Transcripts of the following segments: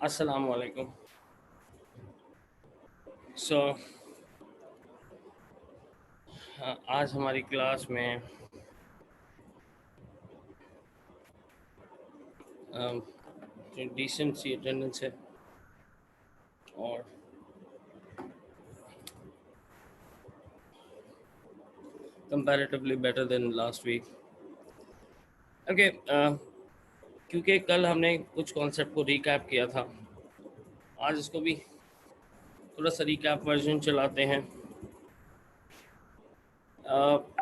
अस्सलाम वालेकुम। सो आज हमारी क्लास में जो डिसेंट सी अटेंडेंस है और comparatively better than last week. Okay, क्योंकि कल हमने कुछ कॉन्सेप्ट को रिकैप किया था, आज इसको भी थोड़ा सा रिकैप वर्जन चलाते हैं।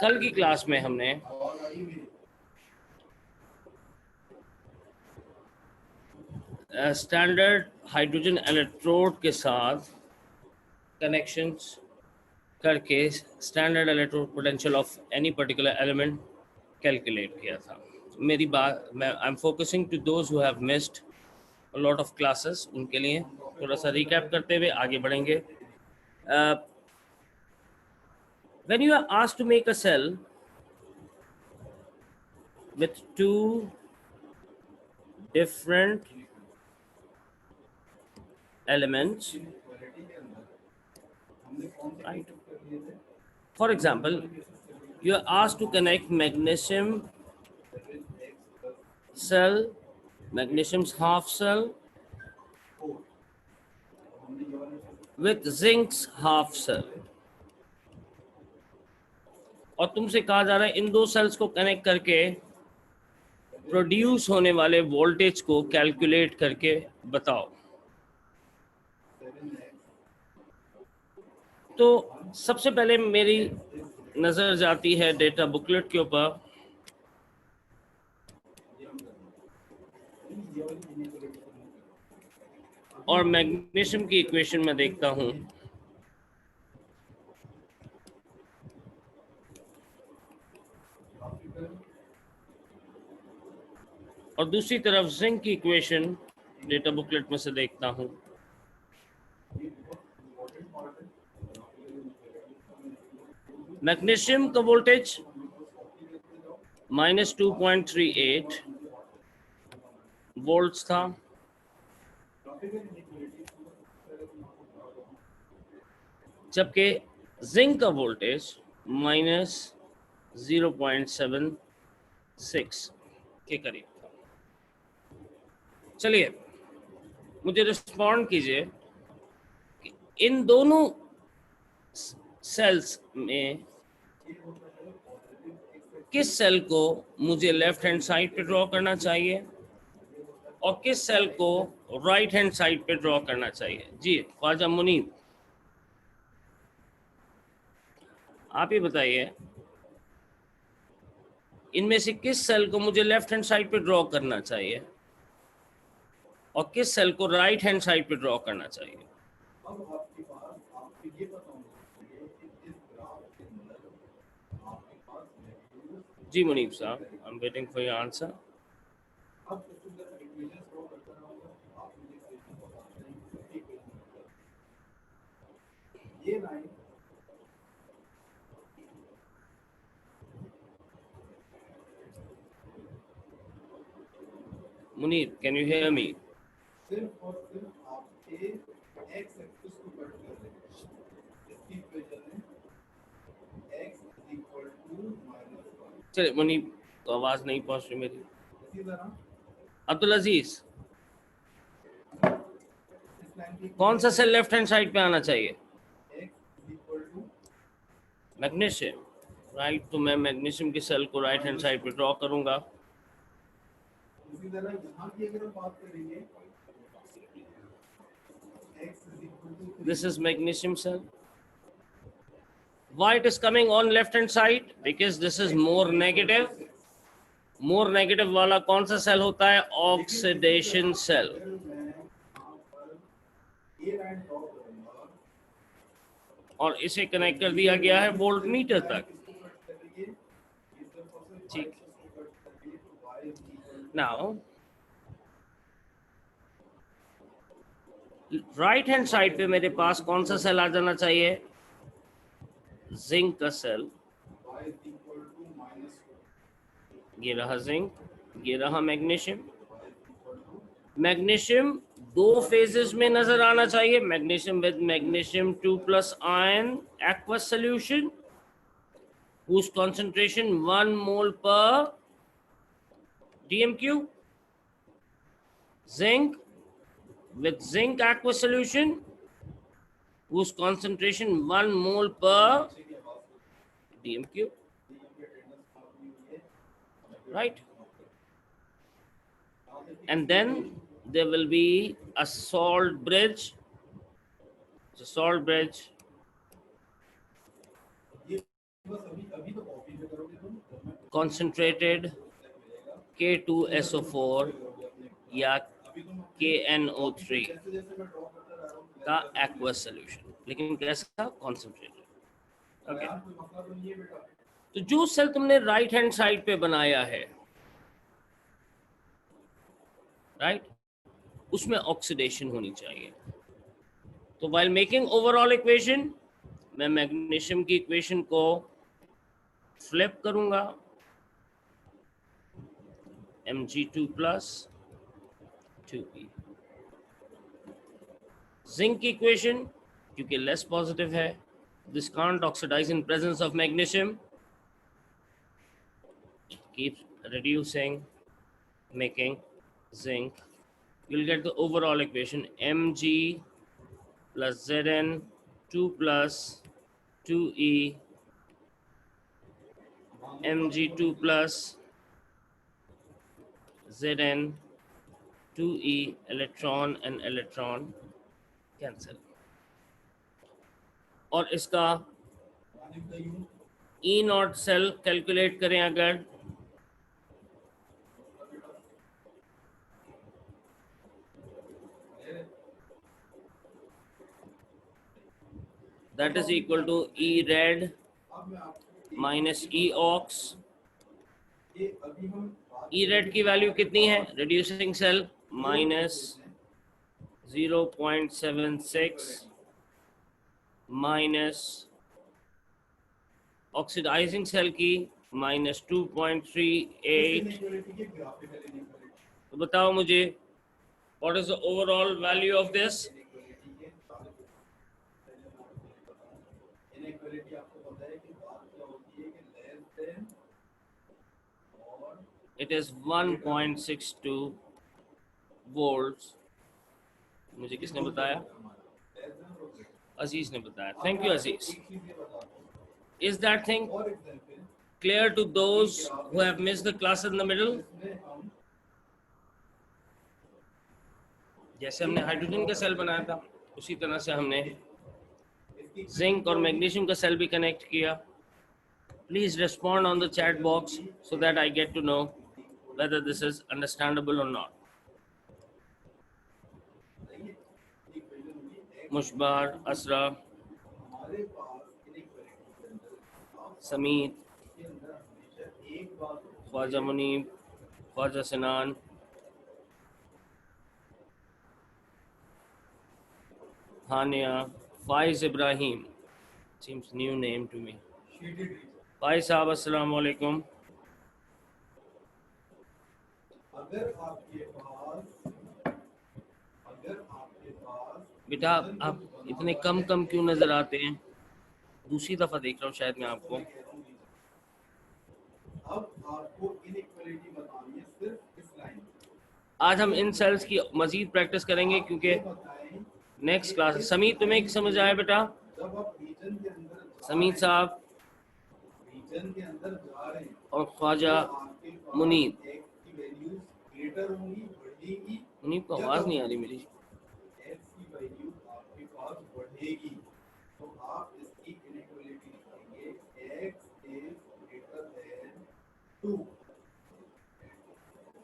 कल की क्लास में हमने स्टैंडर्ड हाइड्रोजन इलेक्ट्रोड के साथ कनेक्शंस करके standard electrode potential of any particular element calculate किया था। मेरी बात मैं I am focusing to those who have missed a lot of classes, उनके लिए थोड़ा सा रिकैप करते हुए आगे बढ़ेंगे। When you are asked to make a cell with two different elements, right? For example, you are asked to connect magnesium cell, magnesium's half cell with zinc's half cell, और तुमसे कहा जा रहा है इन दो सेल्स को कनेक्ट करके produce होने वाले वोल्टेज को कैलकुलेट करके बताओ। तो सबसे पहले मेरी नज़र जाती है डेटा बुकलेट के ऊपर, और मैग्नीशियम की इक्वेशन में देखता हूं। और दूसरी तरफ जिंक की इक्वेशन डेटा बुकलेट में से देखता हूं। मैग्नीशियम का वोल्टेज -2.38 वोल्ट्स था, जबकि जिंक का वोल्टेज -0.76 के करीब था। चलिए मुझे रिस्पॉन्ड कीजिए कि इन दोनों सेल्स में किस सेल को मुझे लेफ्ट हैंड साइड पे ड्रॉ करना चाहिए और किस सेल को राइट हैंड साइड पे ड्रॉ करना चाहिए। जी ख्वाजा मुनीब, आप ही बताइए, इनमें से किस सेल को मुझे लेफ्ट हैंड साइड पे ड्रॉ करना चाहिए और किस सेल को राइट हैंड साइड पे ड्रॉ करना चाहिए। जी मुनीब साहब, I am waiting for your answer. Munib, can you hear me? चलिए मुनीब, तो आवाज नहीं पहुंच रही मेरी। अब्दुल अजीज, कौन सा सेल लेफ्ट हैंड साइड पे आना चाहिए? Magnesium, right. तो मैं मैग्नीशियम के सेल को राइट हैंड साइड पे ड्रॉ करूंगा। This is magnesium cell. Why it is coming on left hand side? Because this is more negative. More negative वाला कौन सा सेल होता है? Oxidation cell. और इसे कनेक्ट कर दिया गया है वोल्ट मीटर तक। ठीक, नाउ राइट हैंड साइड पे मेरे पास कौन सा सेल आ जाना चाहिए? जिंक का सेल। ये रहा जिंक, ये रहा मैग्नीशियम। मैग्नीशियम दो फेजेस में नजर आना चाहिए. Magnesium with magnesium 2+ ion aqueous solution whose concentration 1 mole per dmq. Zinc with zinc aqueous solution whose concentration 1 mole per dmq. Right? And then there will be a salt bridge. The salt bridge concentrated K2SO4 या KNO3 का aqueous solution, लेकिन कैसा? concentrated. Okay. तो जो cell तुमने right hand side पे बनाया है, राइट, उसमें ऑक्सीडेशन होनी चाहिए. तो while making overall equation, मैं मैग्नीशियम की इक्वेशन को फ्लिप करूंगा. Mg2+ 2e. जिंक की इक्वेशन क्योंकि लेस पॉजिटिव है, this can't oxidize in presence of magnesium, keep reducing, making zinc. You'll get the overall equation Mg plus Zn 2+ 2e Mg2+ Zn 2e, electron and electron cancel. और इसका E0 cell calculate करें अगर, that is equal to E red minus E ox. E red की value कितनी है? Reducing cell minus 0.76 minus oxidizing cell की minus 2.38. तो बताओ मुझे what is the overall value of this? It is 1.62 volts. मुझे किसने बताया? अजीज ने बताया. Thank you Aziz. Is that thing clear to those who have missed the class in the middle? जैसे हमने हाइड्रोजन का सेल बनाया था, उसी तरह से हमने जिंक और मैग्नीशियम का सेल भी कनेक्ट किया. Please respond on the chat box so that I get to know whether this is understandable or not. मुशबार, Asra, Samit, Khwaja Munib, Khwaja सिनान, Hania, Faez Ibrahim, seems new name to me. फाइज साहब अस्सलाम वालेकुम. बेटा आप इतने कम क्यों नजर आते हैं? दूसरी दफा देख रहा हूँ शायद मैं आपको. आज हम इन सेल्स की मजीद प्रैक्टिस करेंगे क्योंकि नेक्स्ट क्लास. समीत तुम्हें समझ आया बेटा? समीत साहब और ख्वाजा मुनीब. मुनीब को आवाज नहीं आ रही मेरी.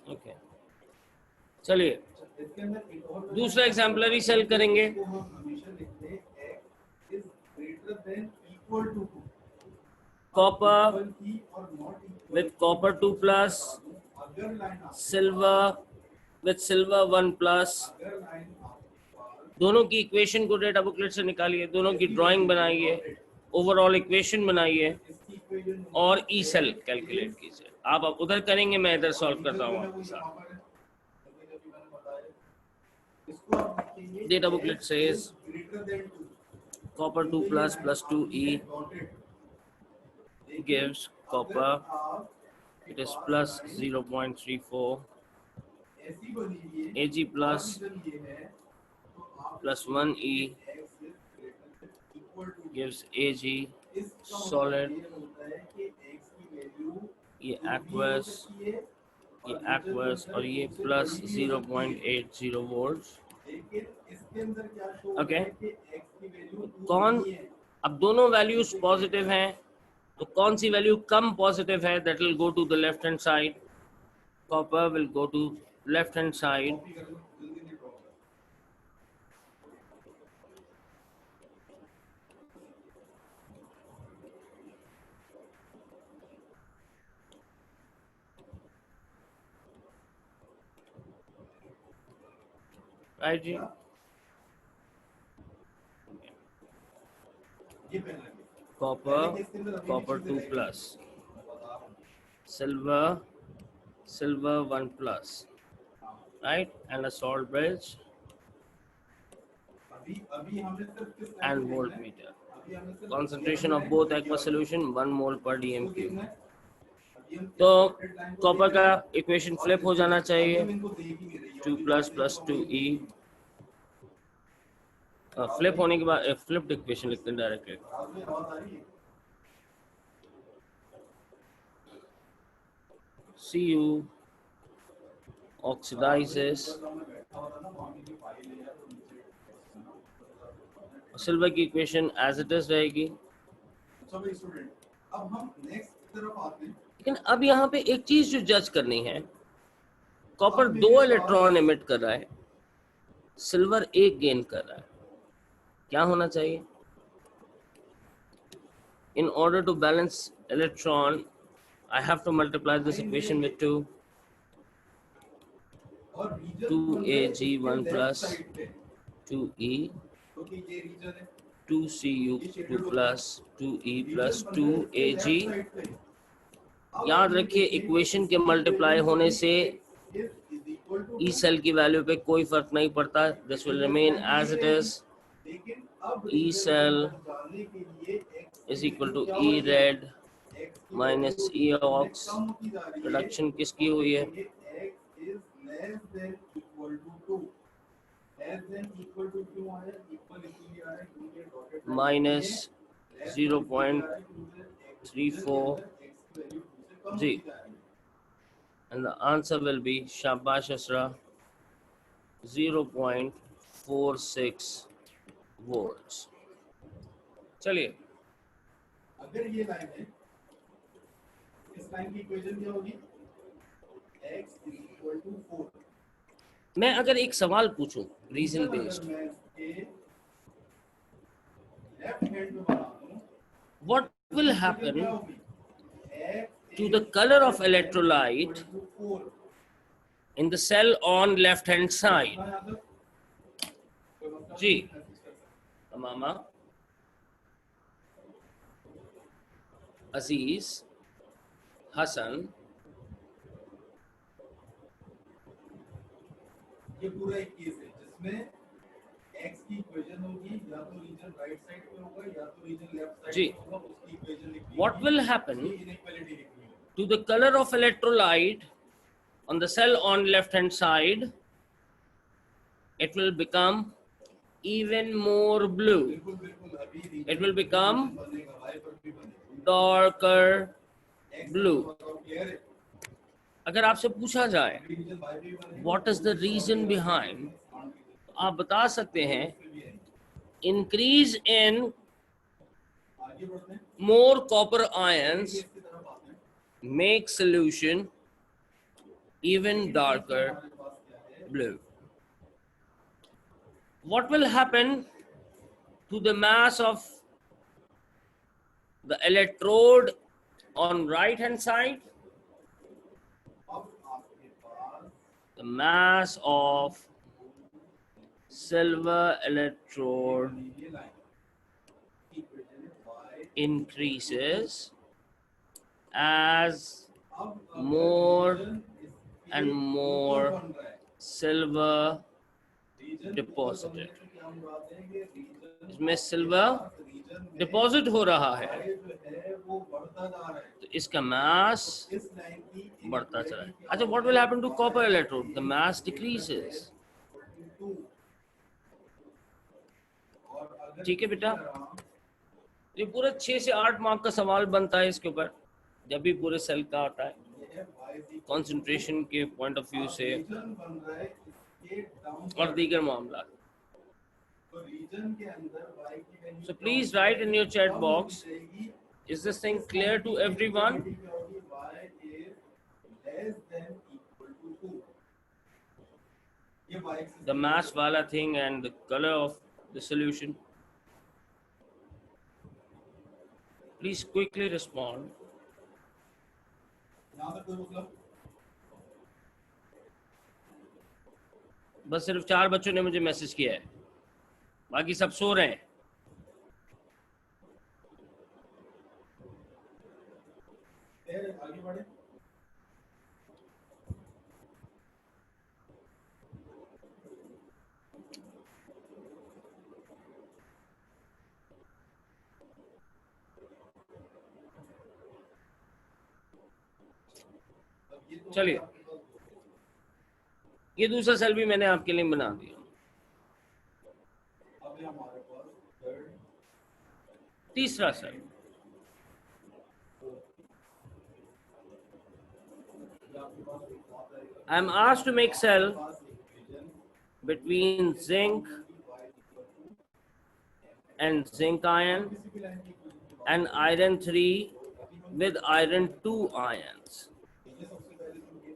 ओके, चलिए दूसरा एग्जाम्पलरी सेल करेंगे. Copper with copper 2+, silver with silver 1+. दोनों की इक्वेशन को डेटा बुकलेट से निकालिए, दोनों की ड्राइंग बनाइए, ओवरऑल इक्वेशन बनाइए और ई सेल कैलकुलेट कीजिए. आप अब उधर करेंगे, मैं इधर सॉल्व करता हूँ आपके साथ. data booklet says copper 2 plus plus 2e gives copper, it is plus 0.34, Ag plus 1e gives Ag solid, ये aqueous और ये plus 0.80 volts. ओके, कौन, अब दोनों वैल्यूज पॉजिटिव हैं, तो कौन सी वैल्यू कम पॉजिटिव है? That will go to the left hand side. Copper will go to left hand side. Right जी. copper 2 plus, silver 1 plus, right, and a salt bridge and voltmeter. Concentration of both aqueous solution 1 mole per dm cube. तो copper का equation flip हो जाना चाहिए. 2 plus plus 2e flip होने के बाद flipped equation लिखते हैं डायरेक्टली. Cu oxidizes, सिल्वर की इक्वेशन एज इट इज रहेगी. लेकिन अब यहाँ पे एक चीज जो जज करनी है, कॉपर 2 इलेक्ट्रॉन एमिट कर रहा है, सिल्वर 1 गेन कर रहा है. क्या होना चाहिए? In order to balance electron, I have to multiply this equation with 2. 2Ag1 plus 2E 2Cu2 plus 2E plus 2Ag. याद रखिए इक्वेशन के मल्टीप्लाई होने से ई सेल की वैल्यू पे कोई फर्क नहीं पड़ता. This will remain as it is. E cell is equal to E red minus E ox. Production किसकी हुई है? माइनस 0.34 जी. and the answer will be shabash asra 0.46 volts. चलिए, अगर ये लाइन है, इस लाइन की इक्वेशन क्या होगी? x = 4. मैं अगर एक सवाल पूछूं रीजन बेस्ड, लेफ्ट हैंड में बना दूं, what will happen to the color of electrolyte in the cell on left hand side? जी मामा अजीज हसन, ये पूरा एक केस है जिसमें x की इक्वेशन होगी या तो रीजन राइट साइड पे होगा या तो रीजन लेफ्ट साइड जी. पे होगा. उसकी इक्वेशन लिखनी है. What will happen इनइक्वालिटी लिखनी है. to the color of electrolyte on the cell on left hand side? It will become even more blue. बिल्कुल बिल्कुल. अभी It will become बनेगा, y पर भी बनेगा. darker blue. क्लियर है? अगर आपसे पूछा जाए रीजन y पे भी बनेगा. what is the reason behind, तो आप बता सकते हैं increase in आगे बढ़ते हैं. more copper ions केस की तरफ आते हैं. make solution even darker हमारे पास क्या है? blue. What will happen to the mass of the electrode on right hand side? अब आपके पास The mass of silver electrode ये लाइन की इक्वेशन है y. increases as अब more रीजन इसके and more ऊपर बन रहा है. silver डिपॉजिटेड, इसमें सिल्वर डिपॉजिट हो रहा है तो इसका मास बढ़ता चला है। अच्छा, what will happen to copper electrode? The mass decreases. ठीक है बेटा, ये पूरा 6 से 8 मार्क का सवाल बनता है इसके ऊपर जब भी पूरे सेल का आता है कंसंट्रेशन के पॉइंट ऑफ व्यू से और दीगर मामला। So please write in your chat box, is this thing clear to everyone? The mass wala thing and the color of the solution. Please quickly respond. बस सिर्फ 4 बच्चों ने मुझे मैसेज किया है, बाकी सब सो रहे हैं। आगे बढ़े। चलिए, ये दूसरा सेल भी मैंने आपके लिए बना दिया। तीसरा cell, I am asked to make cell between zinc and zinc ion and iron 3 with iron 2 ions.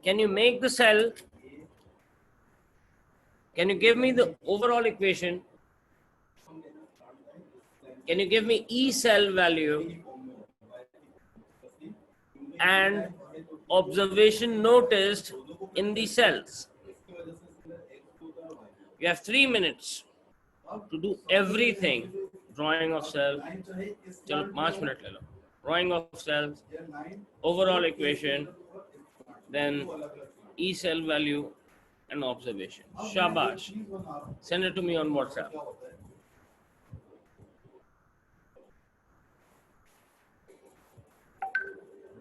Can you make the cell? Can you give me the overall equation? Can you give me E cell value and observation noticed in the cells? You have 3 minutes to do everything. Drawing of cells, चलो 5 minute ले लो. Drawing of cells, overall equation, then E cell value and observation. Shabash. Send it to me on WhatsApp.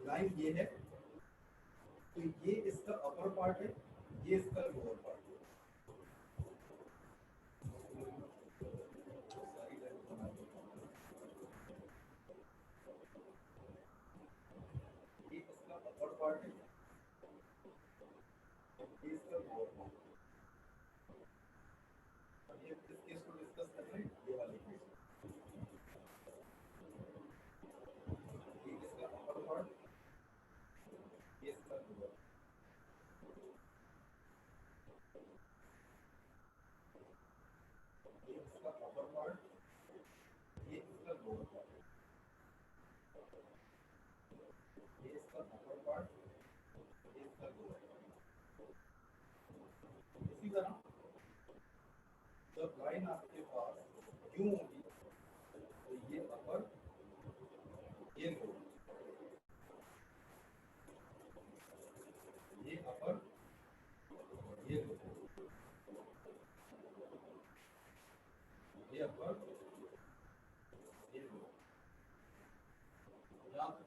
Line ये है, तो ये इसका upper part है, ये इसका लोअर पार्ट है। ये इसका अपर पार्ट है, ये इसका लोअर पार्ट है। अब ये इस केस को डिस्कस कर रहे हैं, ये वाले केस। ये इसका अपर पार्ट, ये इसका लोअर, ये इसका अपर पार्ट, ये इसका लोअर पार्ट, ये इसका अपर पार्ट, ये इसका लोअर पार्ट। इसी तरह जब लाइन आपके पास यूं होगी तो ये अपर, ये लोअर, ये अपर, ये लोअर, ये अपर, ये लोअर। यहाँ तक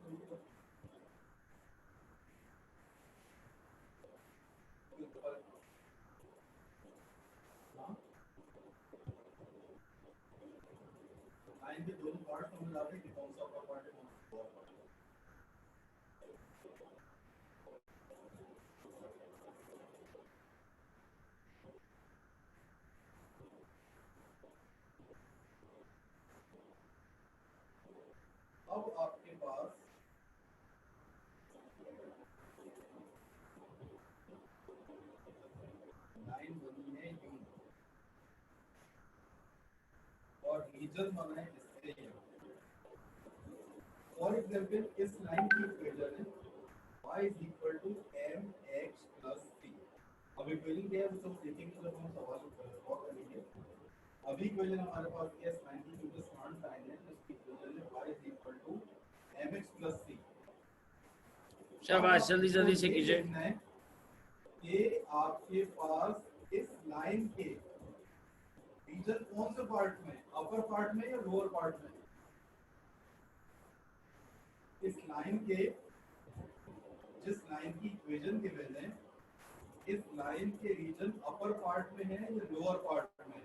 तो लाइन के दोनों पार्ट समझ आते हैं कि कौन सा अपर पार्ट है, कौन सा लोअर पार्ट है। अब आपके पास लाइन बनी है यूं और रीजन बना है इससे यूं। फॉर एग्जांपल इस लाइन की इक्वेशन है y is equal to mx plus c। अब इक्वेशन क्या है वो सब देखेंगे जब हम सवाल सॉल्व करेंगे। अभी इक्वेशन हमारे पास क्या है, साइन की क्योंकि स्मॉल साइन है तो इसकी इक्वेशन है y is equal to mx plus c। शाबाश, जल्दी जल्दी से कीजिए। कि आपके पास इस लाइन के रीजन कौन से पार्ट में, अपर पार्ट में या लोअर पार्ट में? इस लाइन के, जिस लाइन की इक्वेशन गिवन है, इस लाइन के रीजन अपर पार्ट में है या लोअर पार्ट में?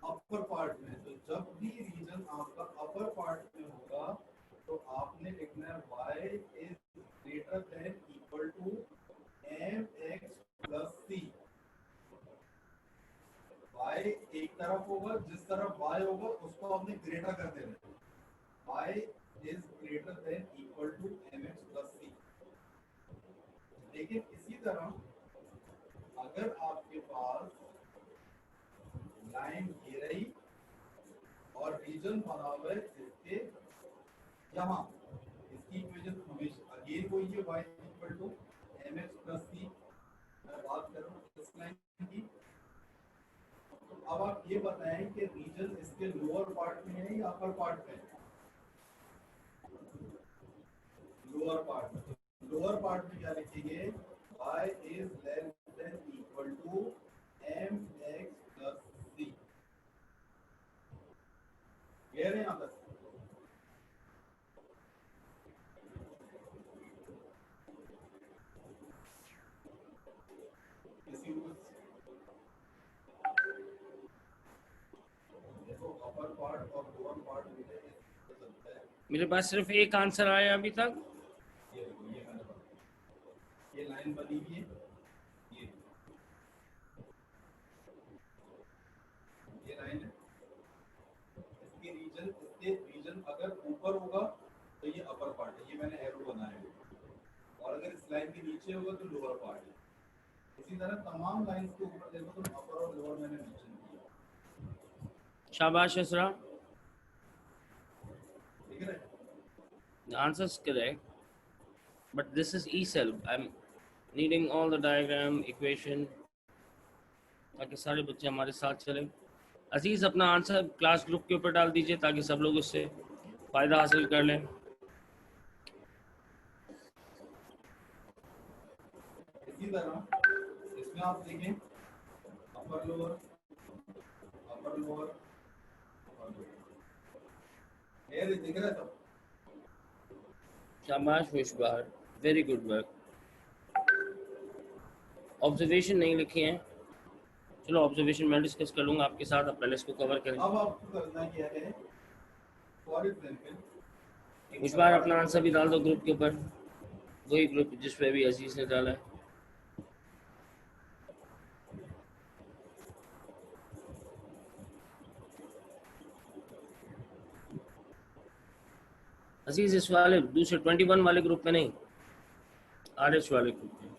अपर पार्ट में। तो जब भी रीजन आपका अपर पार्ट में होगा तो आपने लिखना है y is greater than equal to mx plus c। y एक तरफ होगा, जिस तरफ y होगा उसको आपने ग्रेटर कर देना है। y is greater than equal to mx plus c। लेकिन इसी तरह अगर आपके पास लाइन ये रही और रीजन बना हुआ है इसके यहाँ, इसकी इक्वेशन हमेशा अगेन कोई है y equal to mx plus c। मैं बात कर रहा हूँ इस लाइन की। अब आप ये बताएं कि रीजन इसके लोअर पार्ट में है या अपर पार्ट में? लोअर पार्ट में। लोअर पार्ट में क्या लिखेंगे? y is less than equal to mx plus c। Clear है यहाँ तक? किसी को देखो अपर पार्ट और लोअर पार्ट में चलता है। मेरे पास सिर्फ एक आंसर आया अभी तक। ये देखो, ये मैंने बताया, ये लाइन बनी हुई है, ये लाइन है। इसके रीजन अगर ऊपर होगा तो ये अपर पार्ट है, ये मैंने एरो बनाया है। और अगर इस लाइन के नीचे होगा तो लोअर पार्ट है। इसी तरह तमाम लाइंस के ऊपर देखो तो अपर और लोअर मैंने मेंशन किया। शाबाश असरा, ठीक है? the answer is correct, but this is E cell. I'm needing all the diagram equation ताकि सारे बच्चे हमारे साथ चलें। अजीज अपना आंसर क्लास ग्रुप के ऊपर डाल दीजिए ताकि सब लोग इससे फ़ायदा हासिल कर लें। इसी तरह इसमें आप देखें upper lower, upper lower, upper lower, ये दिख रहा है सब? शाबाश विशबार, वेरी गुड वर्क। ऑब्जर्वेशन नहीं लिखे हैं, चलो ऑब्जर्वेशन मैं डिस्कस कर लूँगा आपके साथ, आप पहले इसको कवर करें। अब आपको करना क्या है? फॉर एग्जांपल विशबार अपना आंसर भी डाल दो ग्रुप के ऊपर, वही ग्रुप जिस पे भी अजीज ने डाला है। अजीज इस वाले दूसरे 21 वाले ग्रुप में नहीं, RH वाले ग्रुप में।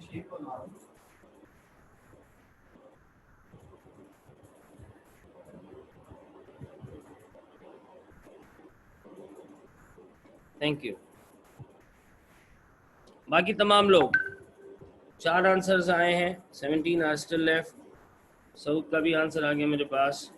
शेप बना रहा हूं। Thank you. बाकी तमाम लोग 4 आंसर्स आए हैं, 17 आर स्टिल लेफ्ट। सऊद का भी आंसर आ गया मेरे पास।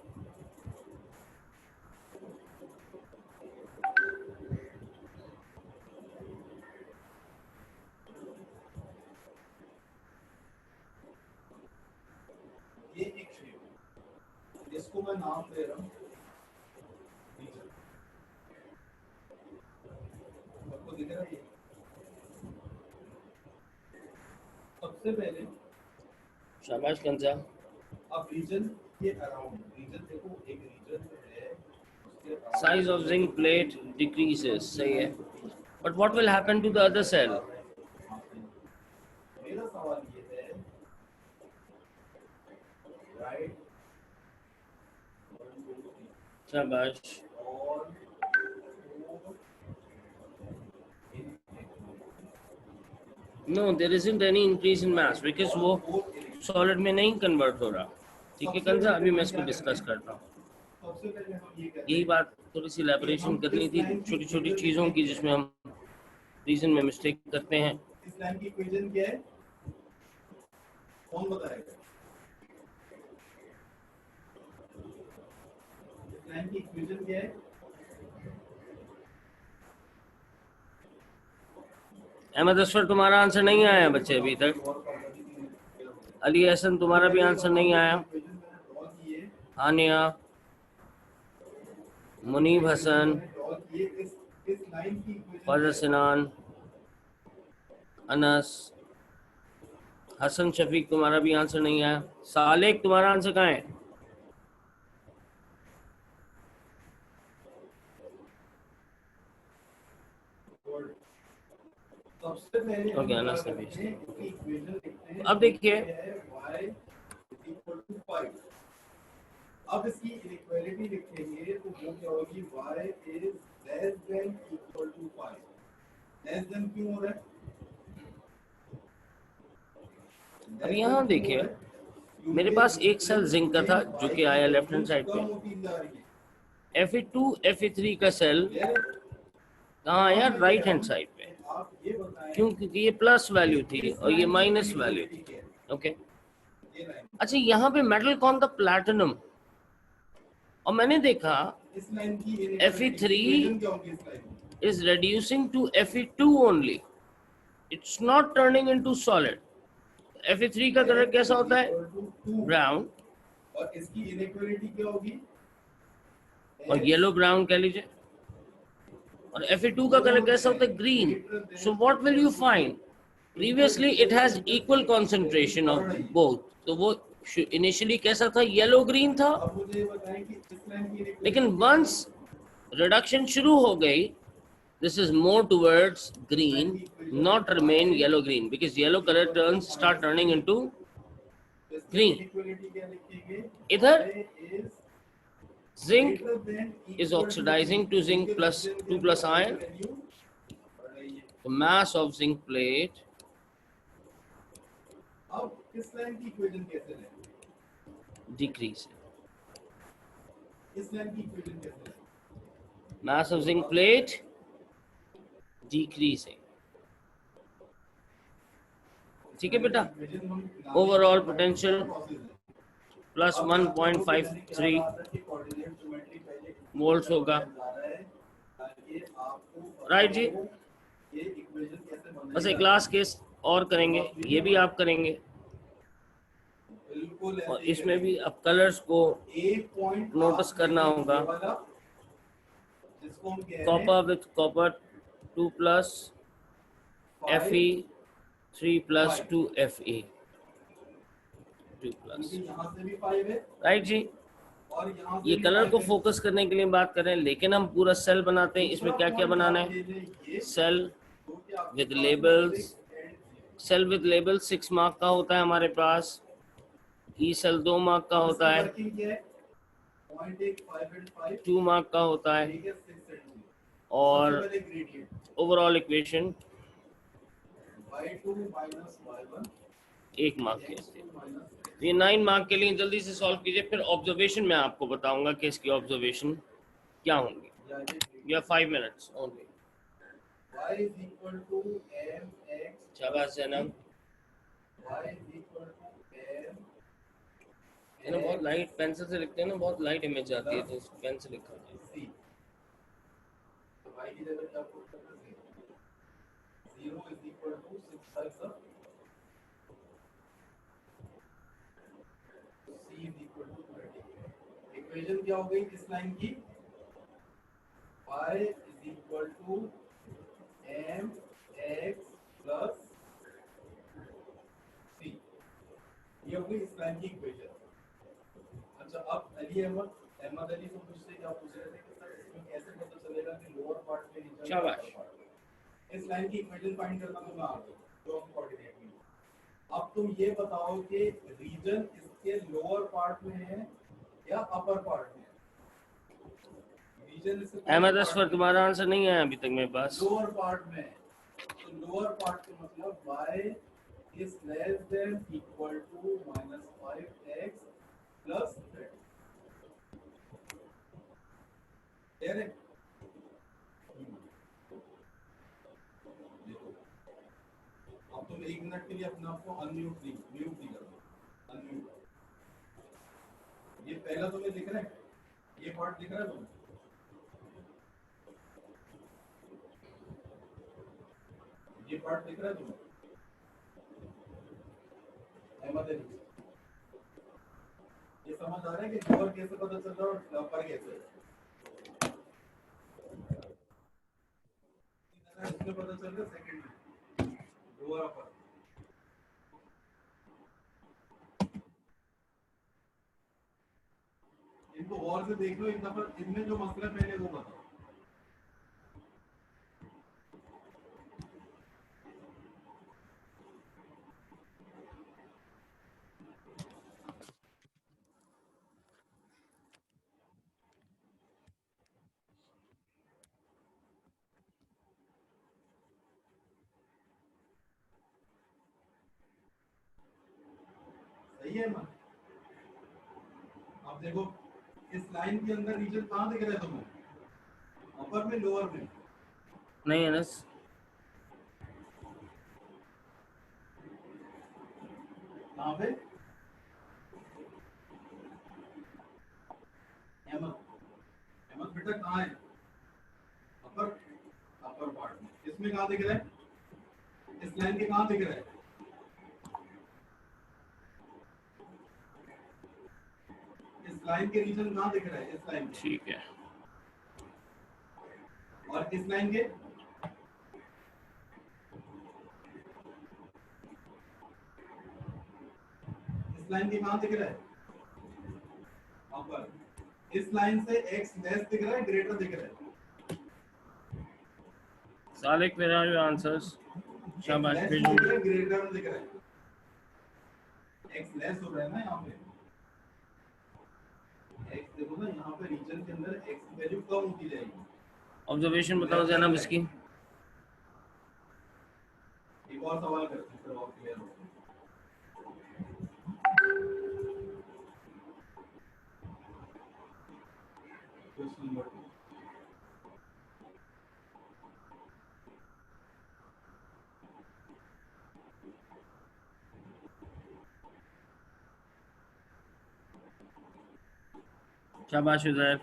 ये एक शेप, इसको मैं नाम दे रहा हूँ रीजन। आपको दिख रहा है? सबसे पहले शाबाश कंजा। अब रीजन के अराउंड, रीजन देखो, एक रीजन है उसके around size of zinc plate decreases, सही है, but what will happen to the other cell? मेरा सवाल ये है, राइट, शाबाश। और no there isn't any increase in mass because वो सॉलिड में नहीं कन्वर्ट हो रहा। ठीक है कंजा, अभी मैं इसको डिस्कस करता हूँ। सबसे पहले हम ये यही बात थोड़ी सी एलैबोरेशन करनी थी छोटी छोटी चीज़ों की जिसमें हम रीजन में मिस्टेक करते हैं। इस लाइन की इक्वेशन क्या है? कौन बताएगा? इस लाइन की इक्वेशन क्या है? अहमद असफर तुम्हारा आंसर नहीं आया बच्चे अभी तक। अली हसन तुम्हारा भी आंसर नहीं आया। आनिया, मुनीब हसन, फजल सिनान, अनस, हसन शफीक तुम्हारा भी आंसर नहीं आया। सालेक तुम्हारा आंसर कहाँ है? सबसे पहले ओके, हम अनस क्या ने करते हैं, इसकी इक्वेशन लिखते हैं। अब देखिए, ये है y equal to 5। अब इसकी इनइक्वालिटी लिखेंगे तो वो क्या होगी, y is less than equal to 5। Less than क्यों हो रहा है? अब यहाँ देखिए, मेरे पास एक सेल जिंक का था जो कि आया लेफ्ट हैंड साइड पे। Fe2 Fe3 का सेल कहाँ आया? राइट हैंड साइड पे। क्यों? क्योंकि ये प्लस वैल्यू थी और ये माइनस वैल्यू थी। ओके, अच्छा यहाँ पे मेटल कौन था? प्लैटिनम। और मैंने देखा Fe3 is reducing to Fe2 only. It's not turning into solid. Fe3 का कलर कैसा होता है? ब्राउन। और इसकी इनइक्वालिटी क्या होगी? और येलो ब्राउन कह लीजिए। और Fe2 का कलर कैसा होता है? Green. So what will you find? Previously it has equal concentration of both. तो वो इनिशियली कैसा था? येलो ग्रीन था। अब मुझे ये बताएं कि इस लाइन की इनइक्वालिटी, लेकिन वंस रिडक्शन शुरू हो गई, this is more towards green, not remain yellow green, because yellow color start turning into green. Inequality क्या लिखेंगे? इधर Y is zinc greater than is equal to oxidizing to zinc plus 2 plus iron. The mass of zinc plate अब इस line की equation कैसे लें? decrease. इस line की इक्वेशन कैसे लें? Mass of zinc plate decreasing. ठीक है बेटा? Overall potential plus 1.53 volts होगा। राइट जी? बस एक लास्ट केस और करेंगे, ये भी आप करेंगे। और इसमें भी अब कलर्स को नोटिस करना होगा। Copper with copper 2 plus Fe 3 plus 2 Fe 2 plus. Right जी? ये कलर को फोकस करने के लिए बात कर रहे हैं, लेकिन हम पूरा सेल बनाते हैं। इसमें क्या क्या बनाना है? Cell with labels. Cell with label 6 mark का होता है हमारे पास। ई सेल 2 मार्क का होता है, 2 मार्क का होता है। और ओवरऑल इक्वेशन 1 मार्क की आती है। ये 9 मार्क के लिए जल्दी से सॉल्व कीजिए, फिर ऑब्जर्वेशन मैं आपको बताऊंगा कि इसकी ऑब्जर्वेशन क्या होंगी। या 5 मिनट्स ओनली। शाबाश जैनब। बहुत लाइट पेंसिल से लिखते हैं ना, बहुत लाइट इमेज आती है, तो पेन से लिखा है। इक्वेशन क्या हो गई इस लाइन की? y is equal to mx plus c। ये हो गई इस लाइन की इक्वेशन। अच्छा, अब अहमद अली को मुझसे क्या पूछ रहे थे कि सर इसमें कैसे पता चलेगा कि लोअर पार्ट में नीचे? शाबाश। इस लाइन की इक्वेशन फाइंड करना तो मैं आ गया जो हम कोऑर्डिनेट में। अब तुम ये बताओ कि रीजन इसके लोअर पार्ट में है या अपर पार्ट में? अहमद असफर तुम्हारा आंसर नहीं आया अभी तक मेरे पास। लोअर पार्ट में। तो लोअर पार्ट का मतलब y is less than equal to -5x plus z। Clear है? देखो, अब तुम 1 मिनट के लिए अपने आप को म्यूट नहीं कर दो। अनम्यूट। ये पहला तुम्हें दिख रहा है? ये पार्ट दिख रहा है तुम्हें? ये पार्ट दिख रहा है तुम्हें? अहमद अली, ये समझ आ रहा है कि लोअर कैसे पता चल रहा है और अपर कैसे? इसमें पता चल रहा है सेकंड लोअर अपर। इनको और से देख लो एक दफा, इनमें जो मसला पहले वो बताओ। सही है ना? अब देखो इस लाइन के अंदर रीजन कहाँ दिख रहा है तुम्हें? अपर में, लोअर में? नहीं अनस, कहाँ पे? अहमद, अहमद बेटा कहाँ है? अपर, अपर पार्ट में। इसमें कहाँ दिख रहा है? इस लाइन के कहाँ दिख रहा है? इस लाइन के रीजन कहाँ दिख रहा है? इस लाइन के। ठीक है। और इस लाइन के? इस लाइन के कहाँ दिख रहा है? अपर। इस लाइन से x लेस दिख रहा है, ग्रेटर दिख रहा है? Salik, where are your answers? शाबाश, x भेजो। लेस दिख रहा है, ग्रेटर दिख रहा है? x लेस हो रहा है ना यहाँ पे। x देखो ना यहाँ पे रीजन के अंदर x की वैल्यू कम होती जाएगी। ऑब्जर्वेशन बताओ जनाब इसकी। एक और सवाल करते हैं फिर और क्लियर हो। Question number 2। शाबाश उजैर।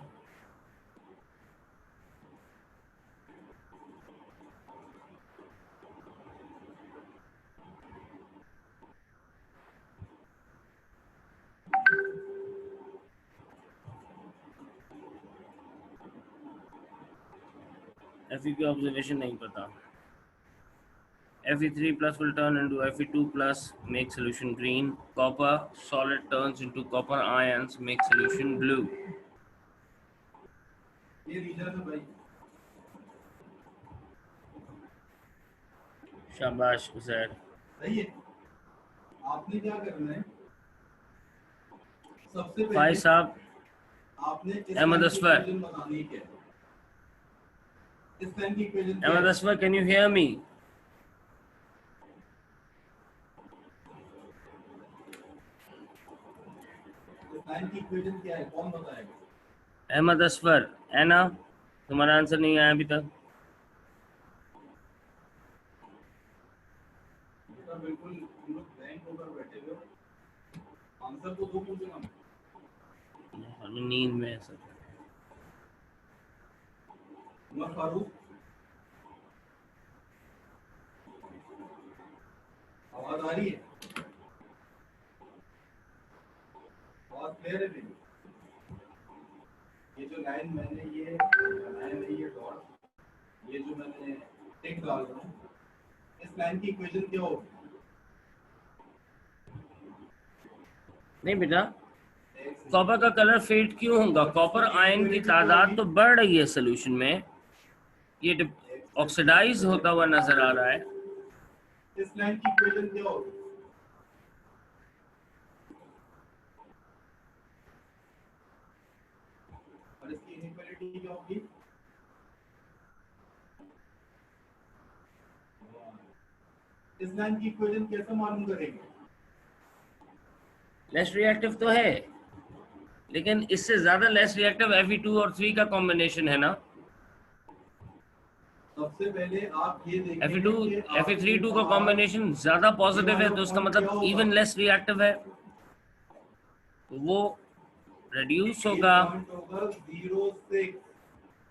Fe की ऑब्जर्वेशन नहीं पता। Fe3 plus will turn into Fe2 plus, make solution green. Copper solid turns into copper ions, make solution blue. ये रीजन है भाई। शाबाश उजैर। सही है। आपने क्या करना है? सबसे भाई पहले साहब आपने इस अहमद लाइन की असफर। इक्वेशन बनानी है। क्या इस लाइन की इक्वेशन क्या Ahmed है? Asfar, can you hear me? इस लाइन की इक्वेशन क्या है? कौन बताएगा? अहमद असफर है ना? तुम्हारा आंसर नहीं आया अभी तक। बेटा बिल्कुल तुम लोग ब्लैंक होकर बैठे हो। आंसर तो दो पूछना। हम नींद में है सर। उमर फारूक, आवाज आ रही है? आवाज क्लियर है मेरी? ये जो लाइन मैंने ये बनाया है, ये डॉट, ये जो मैंने टिक डाल रहा हूँ, इस लाइन की इक्वेशन क्या होगी? नहीं बेटा, कॉपर का कलर फेड क्यों होगा? कॉपर आयन की तादाद तो बढ़ रही है सोल्यूशन में, ये ऑक्सीडाइज होता हुआ नजर आ रहा है। इस लाइन की इक्वेशन क्या होगी? और इसकी इनइक्वालिटी क्या होगी? इस लाइन की इक्वेशन कैसे मालूम करेंगे? लेस रिएक्टिव तो है, लेकिन इससे ज्यादा लेस रिएक्टिव Fe2 और 3 का कॉम्बिनेशन है ना। सबसे पहले आप ये देखें Fe2 कि Fe3 का कॉम्बिनेशन ज्यादा पॉजिटिव है, तो उसका मतलब इवन लेस रिएक्टिव है, तो वो रिड्यूस होगा, पॉइंट होगा 0.6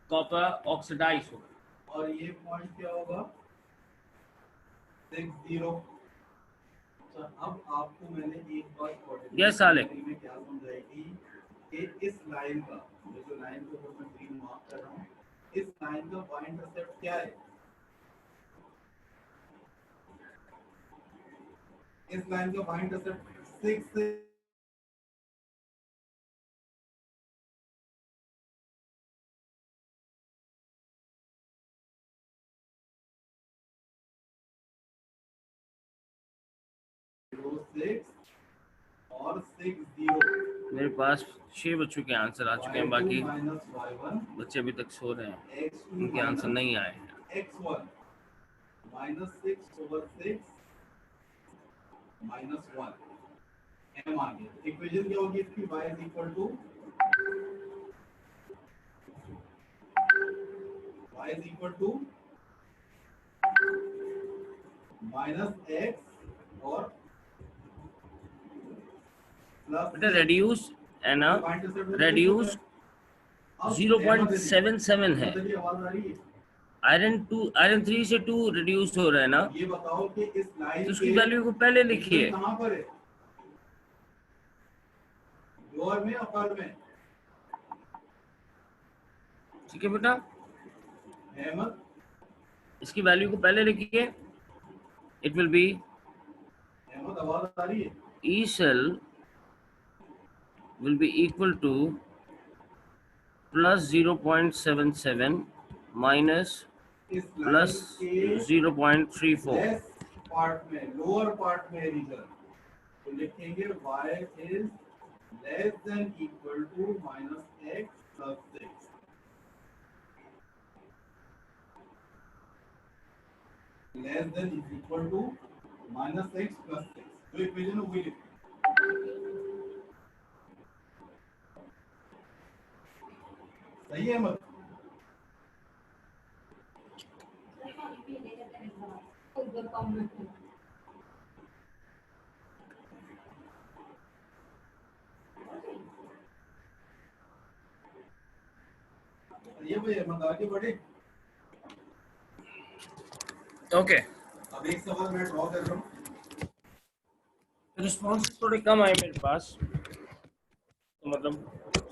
कॉपर ऑक्सीडाइज होगा। और ये पॉइंट क्या होगा? 60। अच्छा, अब आपको मैंने एक बात Yes, सालिक। में क्या समझाई कि इस लाइन का, जो लाइन को मैं ग्रीन मार्क कर रहा हूँ, इस लाइन का y इंटरसेप्ट क्या है? इस लाइन का y इंटरसेप्ट 6 से और 60। मेरे पास 6 बच्चों के आंसर आ चुके हैं, बाकी बच्चे अभी तक सो रहे हैं, उनके आंसर नहीं आए हैं। x1 माइनस 6/6 माइनस 1 m आ गया। इक्वेशन क्या होगी इसकी? y is equal to minus x और बेटा रेड्यूस है ना, रेड्यूस 0.77 है। आयरन 3 से 2 रिड्यूस हो रहा है ना, ये बताओ कि इस लाइन तो उसकी वैल्यू को पहले लिखिए। कहां पर है? लोअर में अपर में? ठीक है बेटा, अहमद, इसकी वैल्यू को पहले लिखिए। इट विल बी अहमद आवाज आ रही है? E cell will be equal to plus 0.77 minus इस plus लाइन के 0.34। लेस पार्ट में, लोअर पार्ट में रीजन, तो लिखेंगे y is less than equal to minus x plus 6। Less than is equal to minus x plus 6। तो equation वही लिखो। सही है मत? ये भाई अहमद आगे बढ़े। ओके, अब एक सवाल मैं ड्रॉ कर रहा हूँ। रिस्पॉन्स थोड़े कम आए मेरे पास, तो मतलब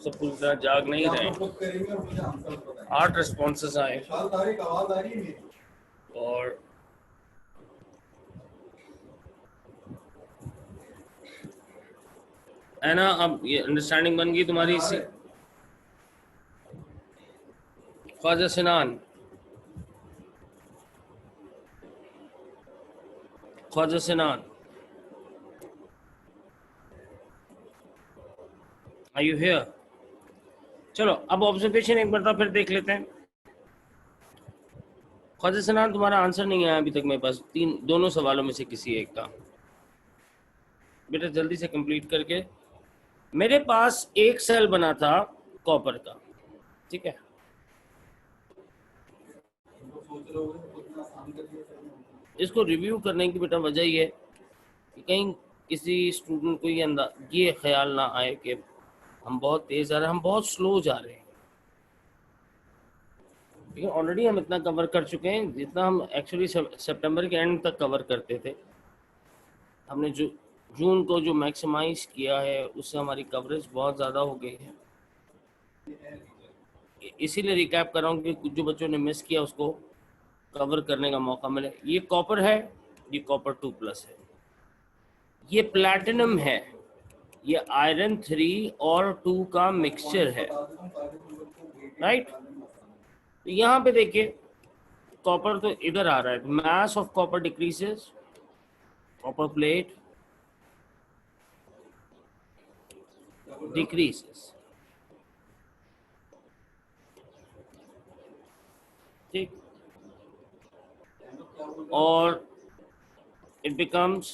सब पूरी तरह जाग नहीं रहे। खुद करेंगे और मुझे आंसर बताएंगे। 8 रिस्पॉन्सेस आए आवाज आ रही है मेरी? और है ना। अब ये अंडरस्टैंडिंग बन गई तुम्हारी इसी। Khwaja Sinan, Khwaja Sinan, are you here? चलो अब ऑब्जर्वेशन एक बार फिर देख लेते हैं। ख्वाजा सिनान, तुम्हारा आंसर नहीं आया अभी तक मेरे पास, दोनों सवालों में से किसी एक का। बेटा जल्दी से कंप्लीट करके। मेरे पास एक सेल बना था कॉपर का, ठीक है। इसको रिव्यू करने की बेटा वजह ये है कि कहीं किसी स्टूडेंट को ये ख्याल ना आए कि हम बहुत तेज आ रहे हैं, हम बहुत स्लो जा रहे हैं। ठीक है, ऑलरेडी हम इतना कवर कर चुके हैं जितना हम एक्चुअली सितंबर के एंड तक कवर करते थे। हमने जो जून को जो मैक्सिमाइज किया है उससे हमारी कवरेज बहुत ज़्यादा हो गई है। इसीलिए रिकैप कर रहा हूँ कि जो बच्चों ने मिस किया उसको कवर करने का मौका मिले। ये कॉपर है, ये कॉपर 2+ है, ये प्लैटिनम है, ये आयरन 3 और 2 का मिक्सचर है, राइट। तो यहाँ पे देखिए कॉपर तो इधर आ रहा है, mass of copper decreases, copper plate decreases, ठीक, और it becomes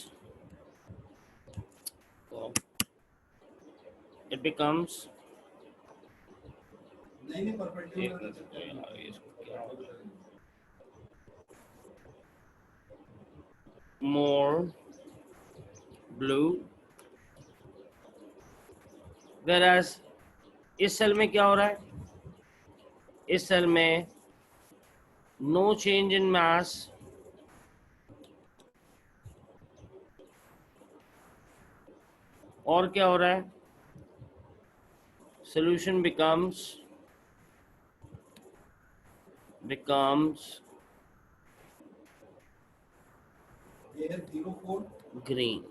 more blue, whereas इस सेल में क्या हो रहा है? इस सेल में no change in mass, और क्या हो रहा है, solution becomes ये है 04, green।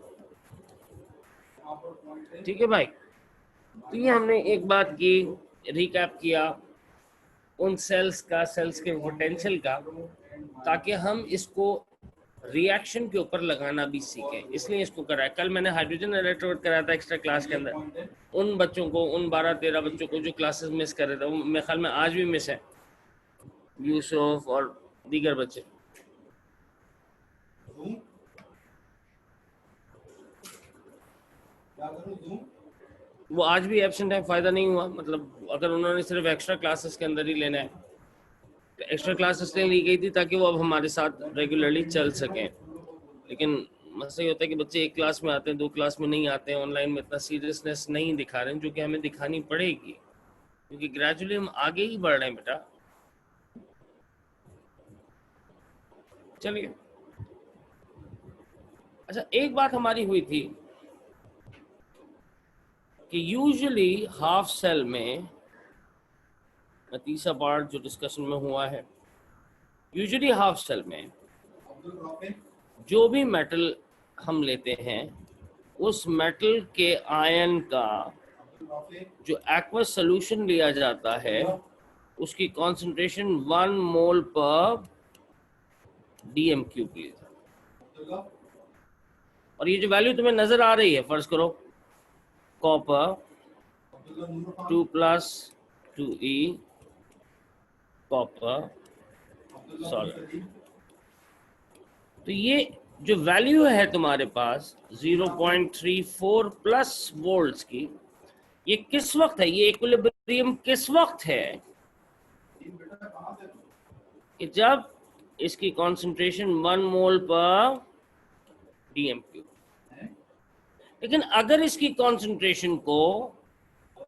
यहाँ पर पॉइंट है ठीक है भाई, तो ये हमने एक बात की, रिकैप किया उन सेल्स का, सेल्स के पोटेंशियल का, ताकि हम इसको रिएक्शन के ऊपर लगाना भी सीखें, इसलिए इसको कराया। कल मैंने हाइड्रोजन इलेक्ट्रोड कराया था एक्स्ट्रा क्लास के अंदर, पॉइंट है उन बच्चों को, उन 12-13 बच्चों को जो क्लासेस मिस कर रहे थे, वो मेरे ख्याल में आज भी मिस है, यूसुफ और दीगर बच्चे। जूम, क्या करूं जूम, वो आज भी एब्सेंट है, फ़ायदा नहीं हुआ, मतलब अगर उन्होंने सिर्फ एक्स्ट्रा क्लासेस के अंदर ही लेना है, तो एक्स्ट्रा क्लास इसलिए ली गई थी ताकि वो अब हमारे साथ रेगुलरली चल सकें। लेकिन मसला ये होता है कि बच्चे एक क्लास में आते हैं, 2 क्लास में नहीं आते हैं, ऑनलाइन में इतना सीरियसनेस नहीं दिखा रहे हैं, जो कि हमें दिखानी पड़ेगी, क्योंकि ग्रेजुअली हम आगे ही बढ़ रहे हैं बेटा। चलिए, अच्छा एक बात हमारी हुई थी कि यूजुअली हाफ सेल में, तीसरा पार्ट जो डिस्कशन में हुआ है, यूजुअली हाफ सेल में अब्दुल रफीक, जो भी मेटल हम लेते हैं, उस मेटल के आयन का अब्दुल रफीक, जो एक्वस सोल्यूशन लिया जाता है, उसकी कंसंट्रेशन 1 मोल पर डीएम क्यूब लिया जाता है। अब्दुल्ला, और ये जो वैल्यू तुम्हें नजर आ रही है, फर्ज करो copper Abdullah Noor Khan, 2 plus 2e copper Abdullah solid, Salim, तो ये जो वैल्यू है तुम्हारे पास 0.34 प्लस वोल्ट्स की, ये किस वक्त है, ये इक्विलिब्रियम किस वक्त है, तीन बेटा कहाँ से कि जब इसकी कंसंट्रेशन 1 मोल पर डीएम क्यूब। हैं? लेकिन अगर इसकी कंसंट्रेशन को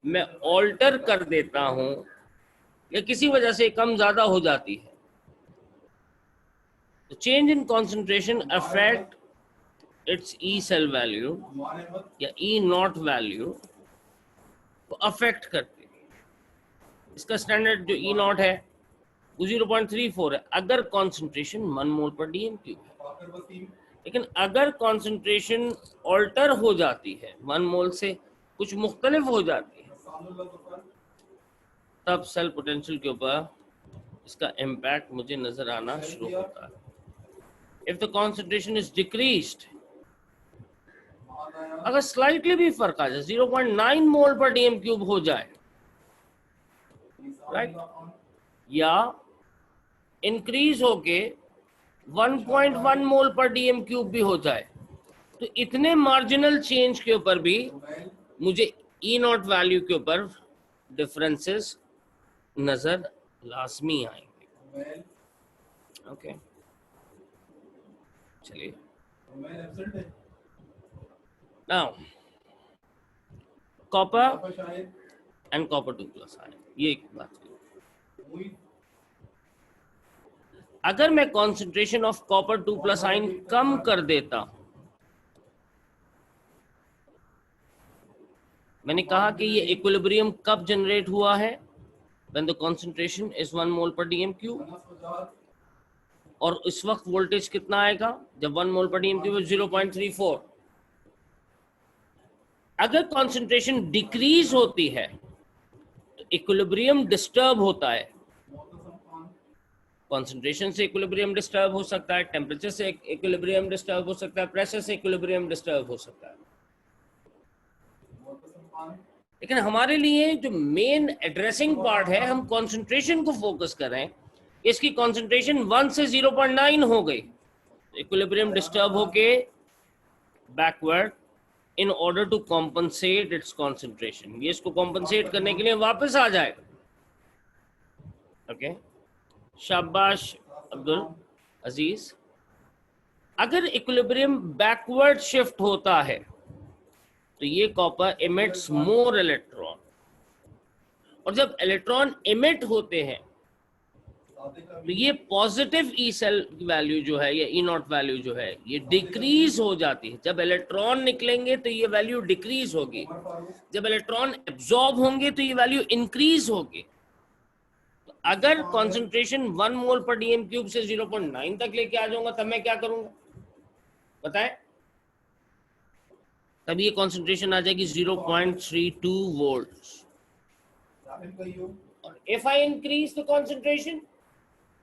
मैं ऑल्टर कर देता हूं या किसी वजह से कम ज्यादा हो जाती है, तो change in concentration affect its E cell value Numan Ahmad, या ई नॉट वैल्यू को अफेक्ट करती है। इसका स्टैंडर्ड जो ई नॉट है वो 0.34 है अगर कंसंट्रेशन 1 मोल पर डीएम क्यूब है। फाकर वसीम, लेकिन अगर कंसंट्रेशन ऑल्टर हो जाती है, 1 मोल से कुछ मुख्तलिफ हो जाती है, सानुल्लाह ज़फ़र, तब सेल पोटेंशियल के ऊपर इसका इम्पैक्ट मुझे नजर आना शुरू होता है। If the concentration is decreased, Mahanaya, अगर स्लाइटली भी फर्क आ जाए, 0.9 मोल पर डीएम क्यूब हो जाए, राइट, निसारुल्लाह खान, या इंक्रीज होके 1.1 मोल पर डीएम क्यूब भी हो जाए, तो इतने मार्जिनल चेंज के ऊपर भी रुमैल, मुझे ई नॉट वैल्यू के ऊपर डिफरेंसेस नजर लाजमी आएंगे। रुमैल, ओके, चलिए रुमैल एब्सेंट है, now copper Mustafa Shahid, and copper 2+ ion, ये एक बात करूं। मुईद, अगर मैं कंसंट्रेशन ऑफ कॉपर 2+ आयन कम कर देता हूं, मैंने कहा कि ये इक्विलिब्रियम कब जनरेट हुआ है, व्हेन द कंसंट्रेशन इज 1 मोल पर डीएम क्यूब, अनस वजाद, और इस वक्त वोल्टेज कितना आएगा जब 1 मोल पर डीएम क्यूब 0.34। अगर कंसंट्रेशन डिक्रीज होती है तो इक्विलिब्रियम डिस्टर्ब होता है। मोहतसम खान, कंसंट्रेशन से इक्विलिब्रियम डिस्टर्ब हो सकता है, टेम्परेचर से इक्विलिब्रियम डिस्टर्ब हो सकता है, प्रेशर से इक्विलिब्रियम डिस्टर्ब हो सकता है। मोहतसम खान, लेकिन हमारे लिए जो मेन एड्रेसिंग पार्ट है, हम कंसंट्रेशन को फोकस करें। इसकी कंसंट्रेशन 1 से 0.9 हो गई, इक्विलिब्रियम डिस्टर्ब होके backward in order to compensate its concentration, ये इसको कॉम्पनसेट करने के लिए वापस आ जाएगा। ओके, शाबाश अब्दुल अजीज। अगर इक्विलिब्रियम बैकवर्ड शिफ्ट होता है तो ये कॉपर इमिट्स मोर इलेक्ट्रॉन, और जब इलेक्ट्रॉन इमिट होते हैं आधे का तो ये पॉजिटिव ई सेल वैल्यू जो है, ये ई नॉट वैल्यू जो है, ये डिक्रीज हो जाती है। जब इलेक्ट्रॉन निकलेंगे तो ये वैल्यू डिक्रीज होगी, उमर फारूक जब इलेक्ट्रॉन एब्जॉर्ब होंगे तो ये वैल्यू इंक्रीज होगी। तो अगर कॉन्सेंट्रेशन 1 मोल पर डीएम क्यूब से 0.9 तक लेके आ जाऊंगा तब मैं क्या करूंगा बताएं? तब ये कॉन्सेंट्रेशन आ जाएगी 0.32 वोल्ट। राहिल कहियो और if I increase the concentration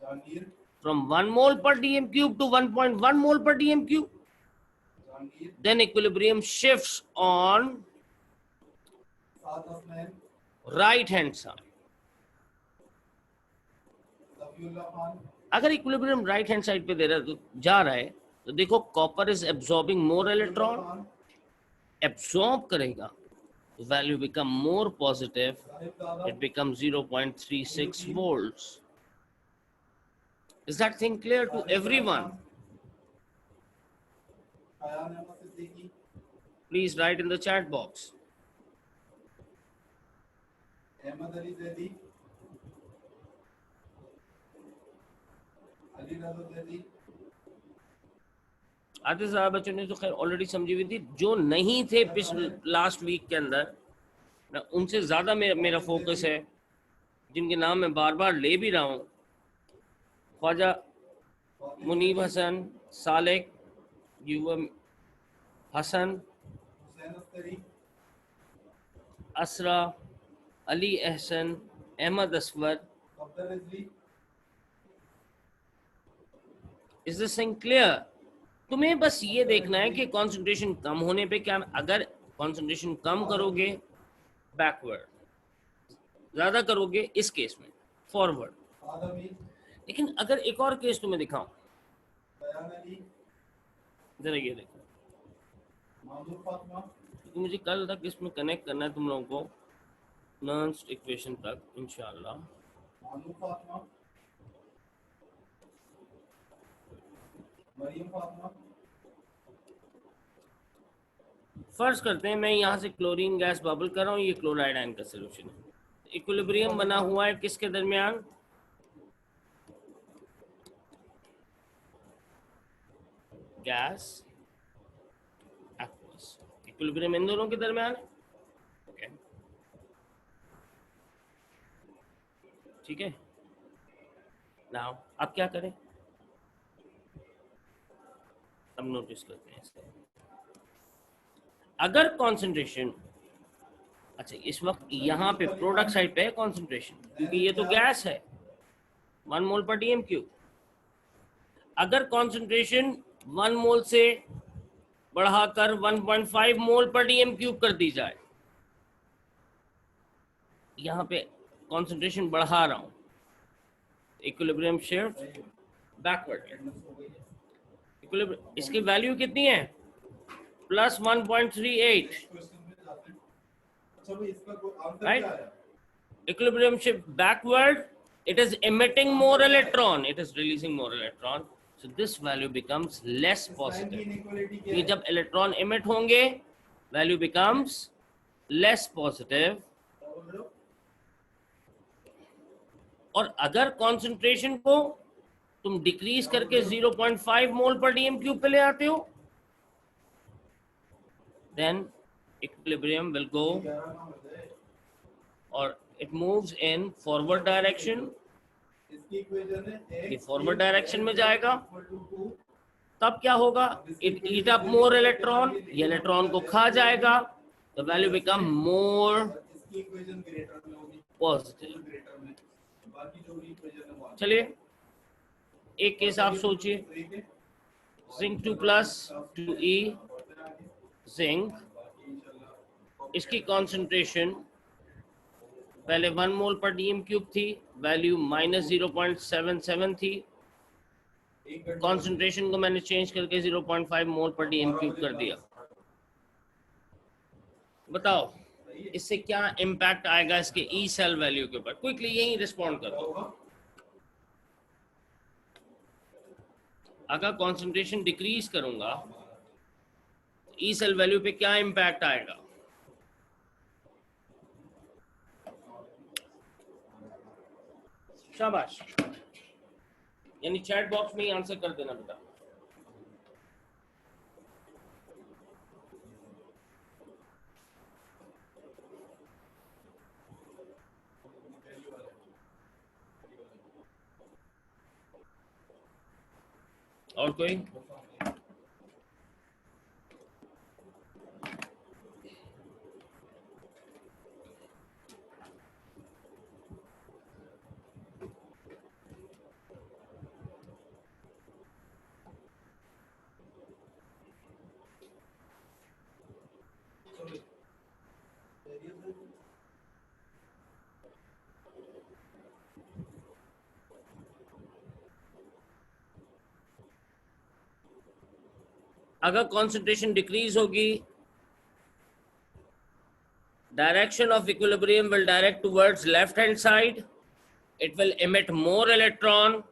Jahangir from 1 mole per dm cube to 1.1 mole per dm cube, Jahangir then equilibrium shifts on Saad Hasnain right hand side. Safiullah Khan अगर इक्विलिब्रियम राइट हैंड साइड पे दे रहा है तो जा रहा है, तो देखो copper is absorbing more electron, Khan absorb करेगा, value become more positive, Sahib Dada it becomes 0.36 volts. Is that thing clear to everyone? खयाल Ahmad Siddiqui Please write in the chat box. Ahmad Ali Zaidi Ali रजा जैदी आते सारे बच्चों ने तो खैर ऑलरेडी समझी हुई थी, जो नहीं थे पिछले लास्ट वीक के अंदर, मैं उनसे ज़्यादा मेरा फोकस है, जिनके नाम मैं बार बार ले भी रहा हूँ, Khwaja Munib Hasan, Salek, Yuvam Hasan, Hussain Astari Asra, Ali Ehsan, Ahmad Aswar. Abdul Rizvi is this thing clear? तुम्हें बस ये देखना है कि कंसंट्रेशन कम होने पे क्या, अगर कंसंट्रेशन कम करोगे बैकवर्ड, ज़्यादा करोगे इस केस में फॉरवर्ड। आदमी लेकिन अगर एक और केस तुम्हें दिखाऊं, बयान अली जरा ये देखो, मामूर फातिमा क्योंकि मुझे कल तक इसमें कनेक्ट करना है तुम लोगों को नर्स्ट इक्वेशन तक इंशाल्लाह। मामूर फातिमा मरियम फातिमा फर्ज करते हैं मैं यहाँ से क्लोरीन गैस बबल कर रहा हूँ, ये क्लोराइड आयन का सोल्यूशन है, इक्विलिब्रियम बना हुआ है किसके दरमियान? गैस एक्वस, इक्विलिब्रियम इन दोनों के दरमियान है। ओके ठीक है, नाउ अब क्या करें, अब नोटिस करते हैं इसे। अगर कंसंट्रेशन, अच्छा इस वक्त यहाँ पे प्रोडक्ट साइड पे है कंसंट्रेशन, क्योंकि ये तो गैस है 1 मोल पर डीएम क्यूब। अगर कंसंट्रेशन 1 मोल से बढ़ाकर 1.5 मोल पर डीएम क्यूब कर दी जाए, यहाँ पे कंसंट्रेशन बढ़ा रहा हूँ, इक्विलिब्रियम शिफ्ट बैकवर्ड। इसकी वैल्यू कितनी है? प्लस 1.38, अच्छा भाई इसका कोई आंसर Right? क्या है? equilibrium shift backward, it is emitting more electron, it is releasing more electron, so this value becomes less sign की positive. इनइक्वालिटी क्या ये है? जब इलेक्ट्रॉन emit होंगे value becomes less positive, क्या बोल रहे हो? और अगर concentration को तुम डिक्रीज करके 0.5 मोल पर डीएम क्यूब पे ले आते हो, then equilibrium will go 11 ना हो जाए। or it moves in forward direction, इसकी इक्वेशन है ये forward direction में जाएगा। equal to 2 तब क्या होगा? It eat up more electron, ये इलेक्ट्रॉन को खा जाएगा, द वैल्यू बिकम मोर इसकी इक्वेशन ग्रेटर में होगी पॉजिटिव। ग्रेटर में बाकी जो भी इक्वेशन है वो चलिए एक केस आप सोचिए, ठीक है जिंक 2 प्लस 2e जिंक, बाकी इंशाल्लाह इसकी कॉन्सेंट्रेशन पहले 1 मोल पर डीएम क्यूब थी, वैल्यू -0.77 थी, एक घंटे कॉन्सेंट्रेशन को मैंने चेंज करके 0.5 मोल पर डीएम क्यूब कर दिया। बताओ इससे क्या इम्पैक्ट आएगा इसके ई सेल वैल्यू के ऊपर? क्विकली यही रिस्पॉन्ड कर दो। होगा अगर कंसंट्रेशन डिक्रीज करूंगा ई सेल वैल्यू पे क्या इम्पैक्ट आएगा? शाबाश। यानी चैट बॉक्स में ही आंसर कर देना बेटा। और कोई? अगर कॉन्सेंट्रेशन डिक्रीज होगी, direction of equilibrium will direct towards left hand side, it will emit more electron,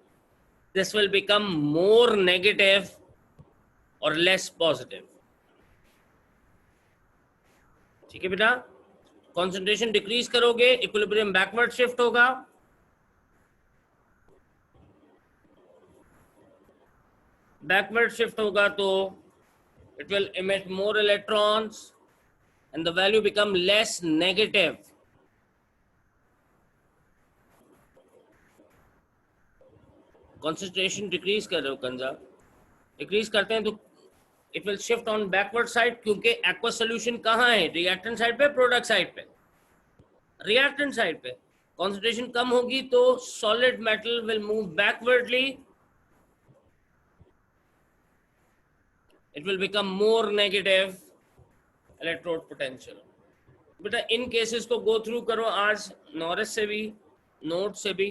this will become more negative or less positive। ठीक है बेटा, concentration decrease करोगे equilibrium backward shift होगा, backward shift होगा तो it will emit more electrons and the value become less negative। concentration decrease कर रहे हो कंजा, decrease करते हैं तो it will shift on backward side, क्योंकि aqueous solution कहाँ है, reactant side पे, product side पे, reactant side पे concentration कम होगी तो solid metal will move backwardly, it will become more negative electrode potential। बेटा इन केसेस को गो थ्रू करो आज नॉरिस से भी, नोट से भी,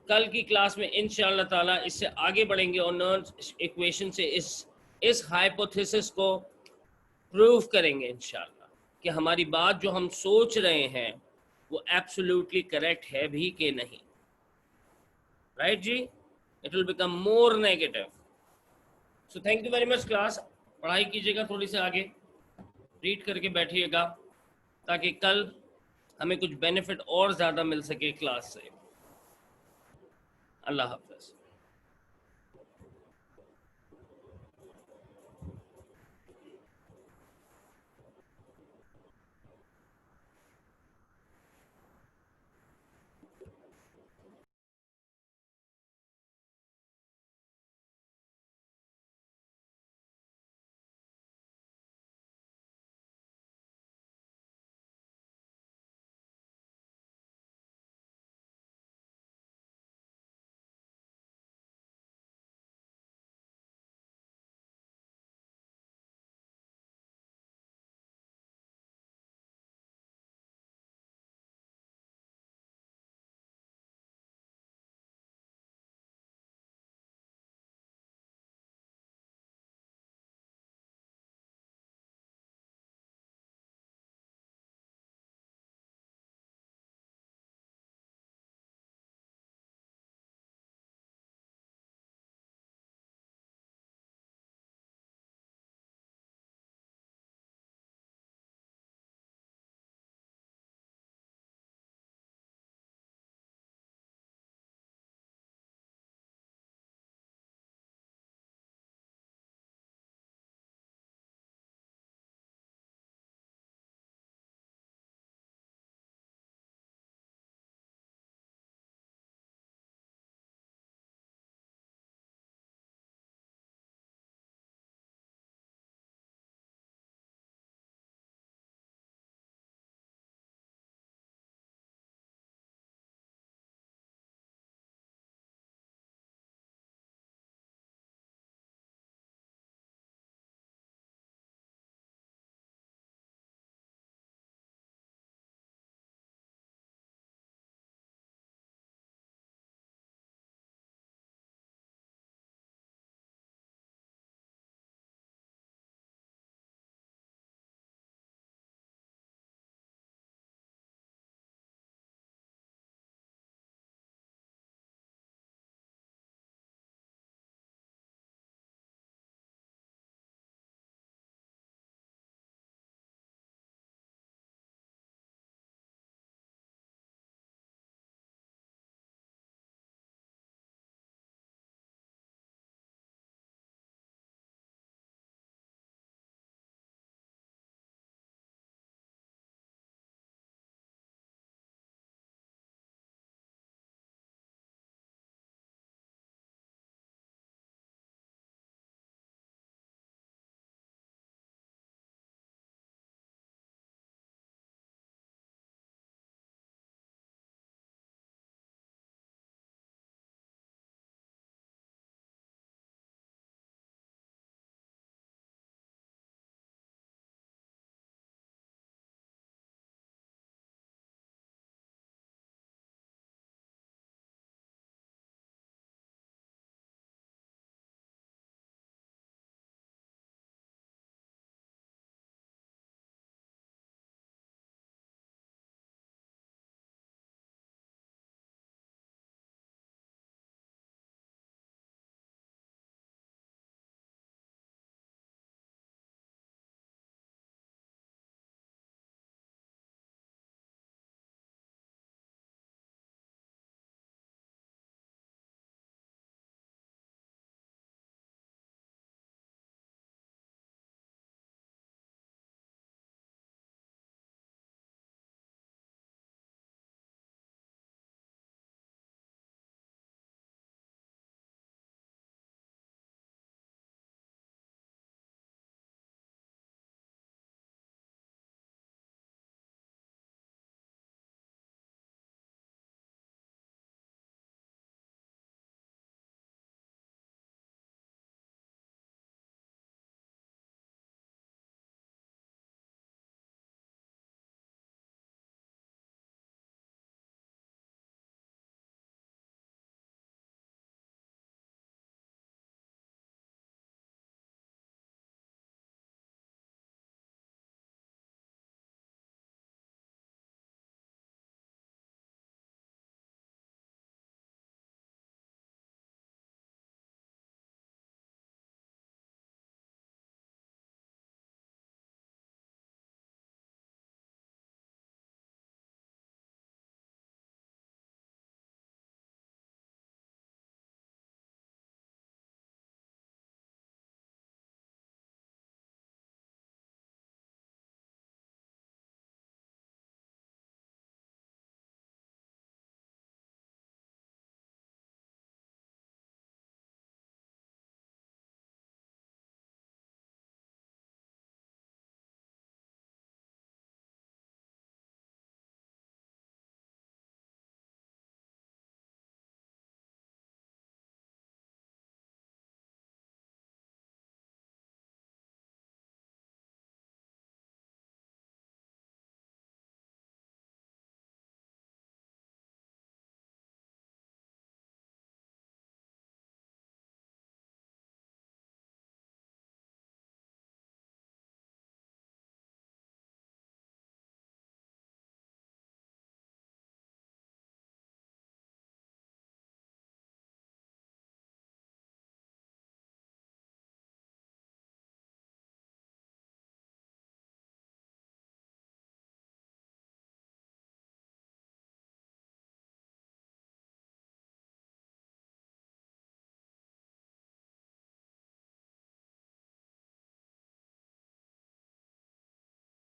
कल की क्लास में इंशाअल्लाह ताला इससे आगे बढ़ेंगे और नॉर्स इक्वेशन से इस हाइपोथेसिस को प्रूव करेंगे इंशाअल्लाह कि हमारी बात जो हम सोच रहे हैं वो एब्सोल्युटली करेक्ट है भी कि नहीं। राइट जी, it will become more negative. So thank you very much class, पढ़ाई कीजिएगा, थोड़ी सी आगे रीड करके बैठिएगा ताकि कल हमें कुछ बेनिफिट और ज़्यादा मिल सके क्लास से। अल्लाह हाफ़िज़।